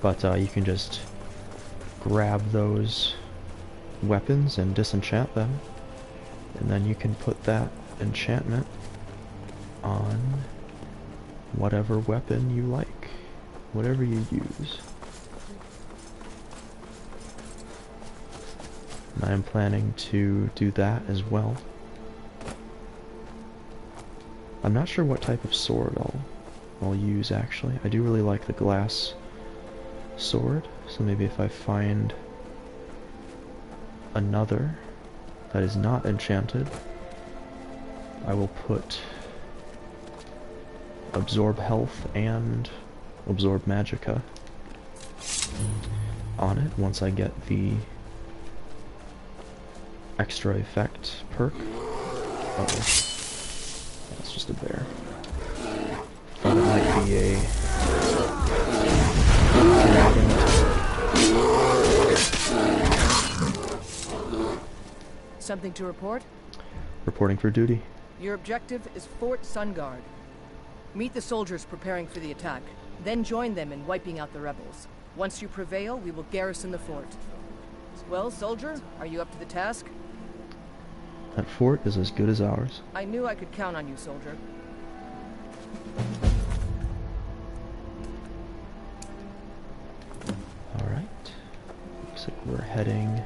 But you can just grab those weapons and disenchant them, and then you can put that enchantment on whatever weapon you like, whatever you use. And I am planning to do that as well. I'm not sure what type of sword I'll use actually. I do really like the glass sword, so maybe if I find another that is not enchanted, I will put absorb health and absorb magicka on it once I get the extra effect perk. Uh-oh. That's just a bear. Thought it might be a dragon. Something to report? Reporting for duty. Your objective is Fort Sunguard. Meet the soldiers preparing for the attack, then join them in wiping out the rebels. Once you prevail, we will garrison the fort. Well, soldier, are you up to the task? That fort is as good as ours. I knew I could count on you, soldier. Alright. Looks like we're heading...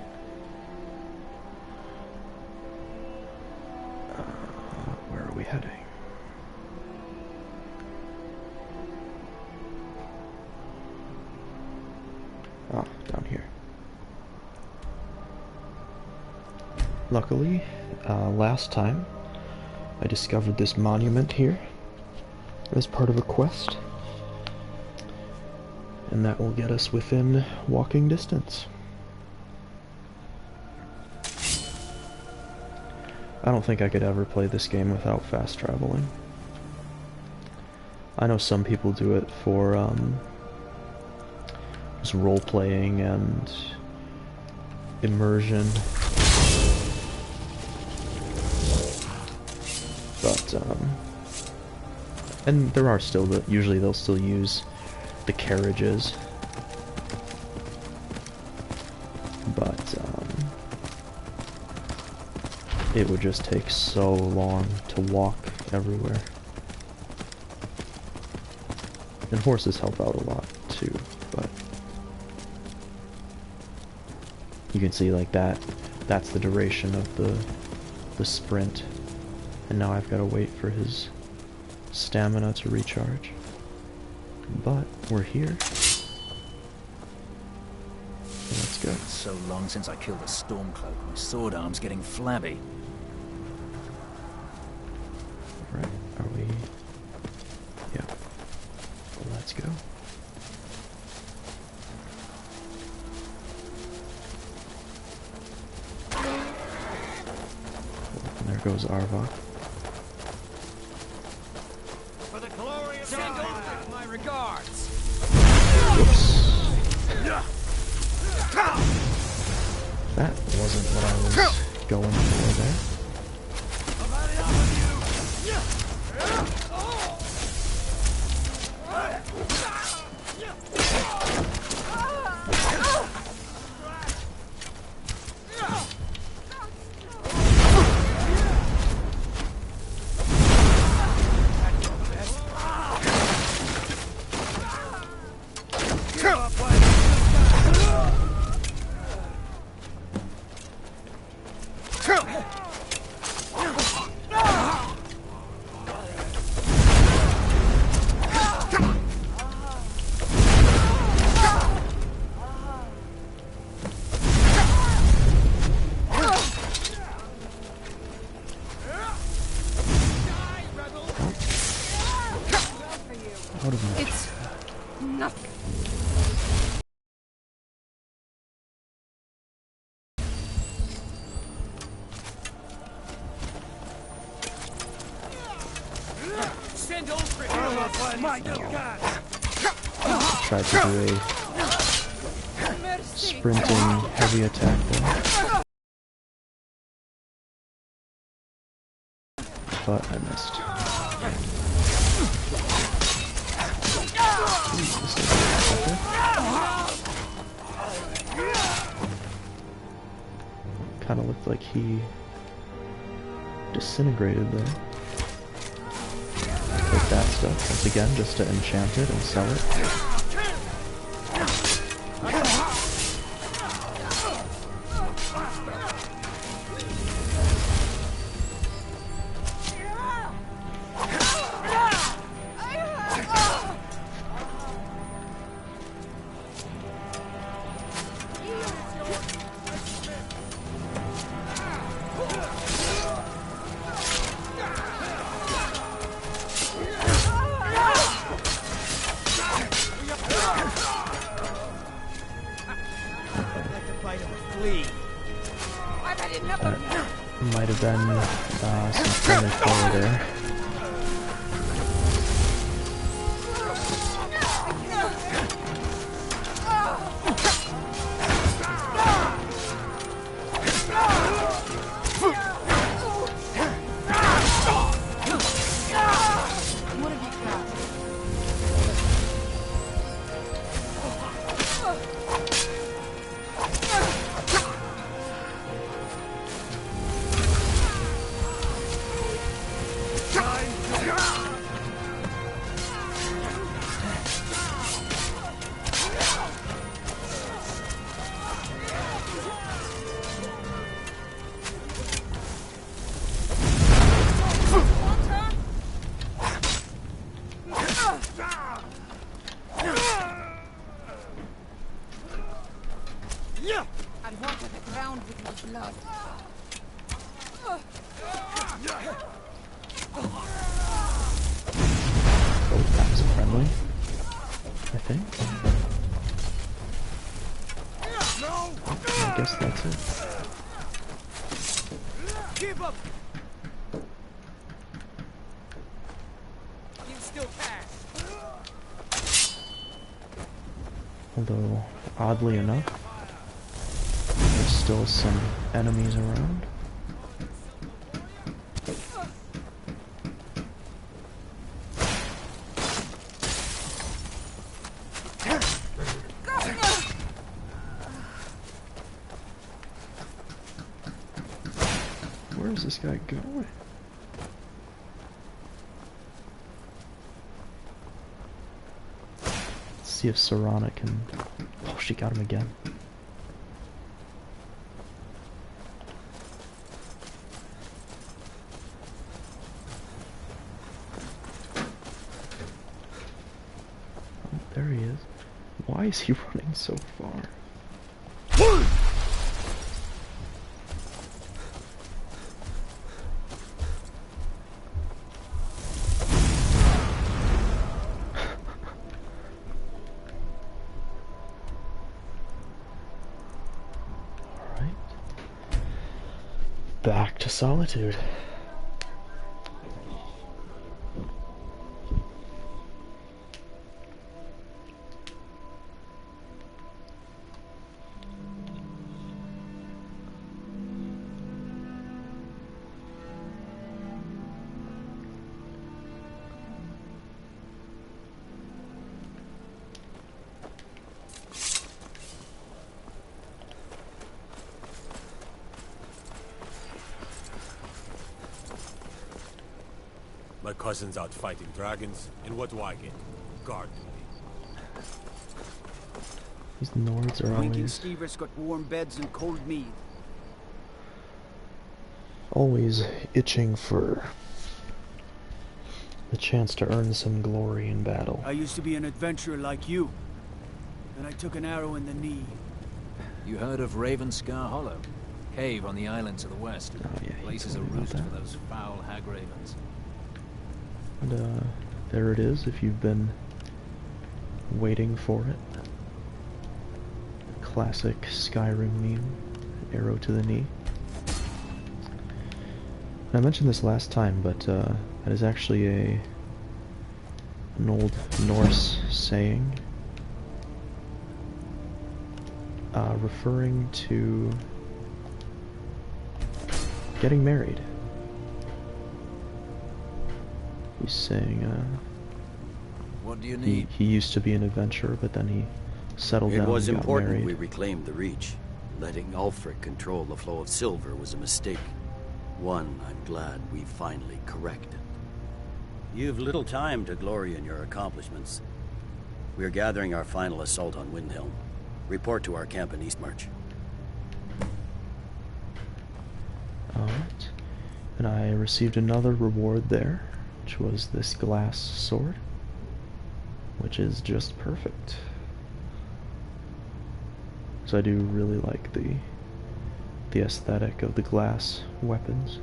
where are we heading? Ah, down here. Luckily, last time I discovered this monument here as part of a quest, and that will get us within walking distance. I don't think I could ever play this game without fast traveling. I know some people do it for just role-playing and immersion. But, and there are still, usually they'll still use the carriages. But, it would just take so long to walk everywhere. And horses help out a lot, too, but... You can see, like, that's the duration of the sprint. And now I've got to wait for his stamina to recharge. But we're here. So let's go. It's so long since I killed a Stormcloak. My sword arm's getting flabby. Alright, are we... Yeah. Well, let's go. And there goes Arva. My regards. Whoops. That wasn't what I was going for there. It's nothing. Send over my God. Tried to do a sprinting heavy attack there. But I missed. Ooh, this is effective. looked like he disintegrated there. Take that stuff, once again, just to enchant it and sell it. Might have been some friendly fire there. And water the ground with your blood. Oh, that was a friendly, I think. I guess that's it. Keep up. You still pass. Although, oddly enough, there's still some enemies around. Where is this guy going? Let's see if Serana can... Oh, she got him again. Oh, there he is. Why is he running so far? Back to Solitude. My cousin's out fighting dragons, and what do I get? Guard duty. These Nords are Winking always... Skeever's got warm beds and cold mead. always itching for the chance to earn some glory in battle. I used to be an adventurer like you. Then I took an arrow in the knee. You heard of Ravenscar Hollow? Cave on the island to the west. Oh, yeah, he Places a told me about roost that. for those foul hag ravens. And there it is, if you've been waiting for it. Classic Skyrim meme, arrow to the knee. And I mentioned this last time, but that is actually an old Norse saying referring to getting married. He's saying What do you need? he used to be an adventurer, but then he settled down It was and got important married. we reclaimed the Reach. Letting Ulfric control the flow of silver was a mistake. One I'm glad we finally corrected. You've little time to glory in your accomplishments. We're gathering our final assault on Windhelm. Report to our camp in Eastmarch. Alright. And I received another reward there, which was this glass sword, which is just perfect. So I do really like the aesthetic of the glass weapons.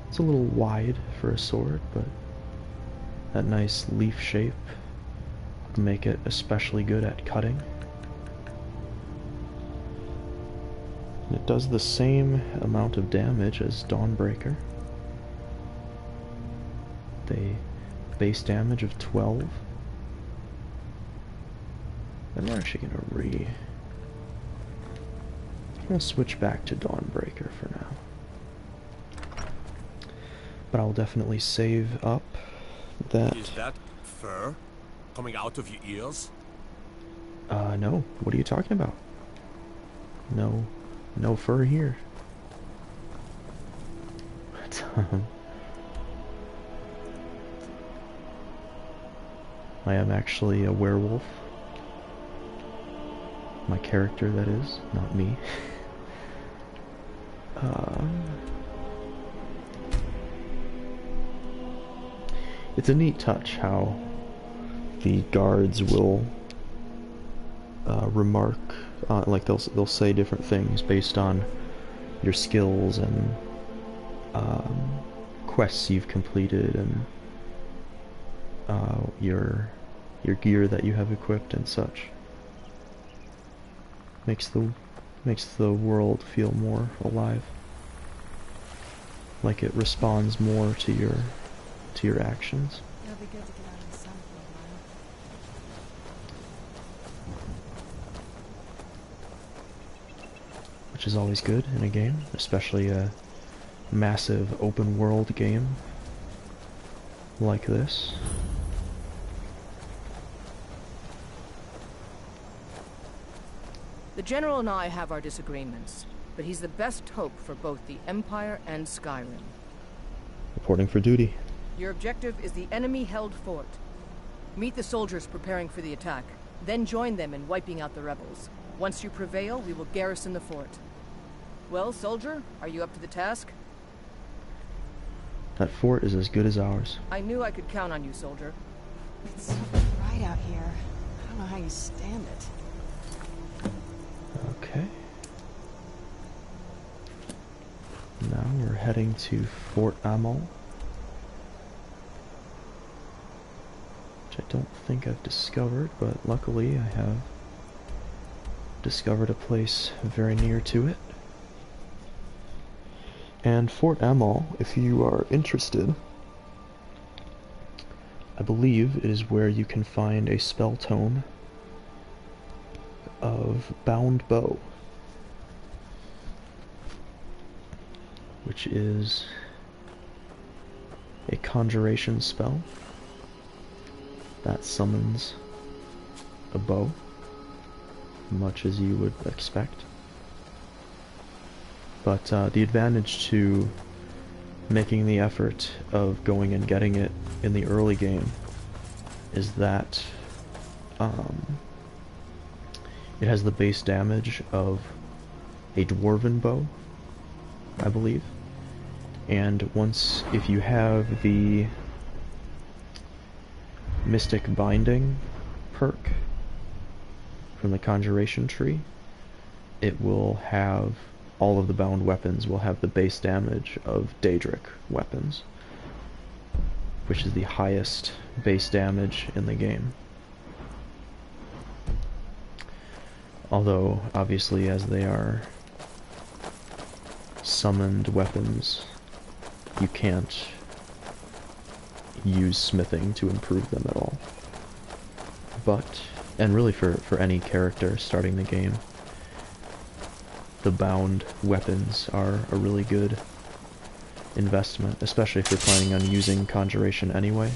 It's a little wide for a sword, but that nice leaf shape would make it especially good at cutting. And it does the same amount of damage as Dawnbreaker. The base damage of 12. And we're actually gonna I'm gonna switch back to Dawnbreaker for now. But I'll definitely save up that. Is that fur coming out of your ears? No. What are you talking about? No fur here. I am actually a werewolf. My character, that is, not me. It's a neat touch how the guards will remark, like they'll say different things based on your skills and quests you've completed and your gear that you have equipped and such. Makes the world feel more alive, like it responds more to your actions. It'll be good to get out of the sun for a while. Which is always good in a game, especially a massive open world game like this. The General and I have our disagreements, but he's the best hope for both the Empire and Skyrim. Reporting for duty. Your objective is the enemy-held fort. Meet the soldiers preparing for the attack, then join them in wiping out the rebels. Once you prevail, we will garrison the fort. Well, soldier, are you up to the task? That fort is as good as ours. I knew I could count on you, soldier. It's so bright out here. I don't know how you stand it. Okay. Now we're heading to Fort Amol, which I don't think I've discovered, but luckily I have discovered a place very near to it. And Fort Amol, if you are interested, I believe it is where you can find a spell tome of Bound Bow, which is a conjuration spell that summons a bow, much as you would expect. But the advantage to making the effort of going and getting it in the early game is that it has the base damage of a dwarven bow, I believe. And if you have the Mystic Binding perk from the Conjuration tree, it will have, all of the bound weapons will have the base damage of Daedric weapons, which is the highest base damage in the game. Although, obviously, as they are summoned weapons, you can't use smithing to improve them at all. But, and really for any character starting the game, the bound weapons are a really good investment, especially if you're planning on using Conjuration anyway.